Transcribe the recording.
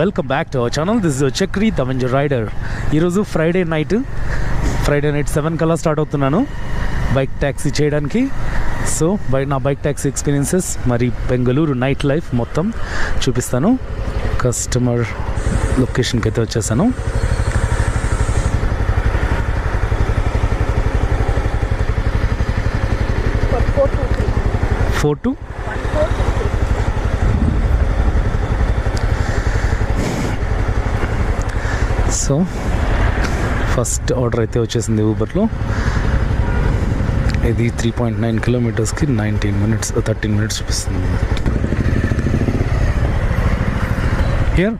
Welcome back to our channel. This is Chakri the avenger rider. ఈరోజు Friday night 7 కల్లా start అవుతున్నాను bike taxi చేయడానికి. So నా bike taxi experiences మరి Bengaluru night life మొత్తం చూపిస్తాను. కస్టమర్ లొకేషన్కి అయితే వచ్చేసాను. సో ఫస్ట్ ఆర్డర్ అయితే వచ్చేసింది ఊబర్లో. ఇది 3.9 కిలోమీటర్స్కి 13 మినిట్స్ చూపిస్తుంది. హియర్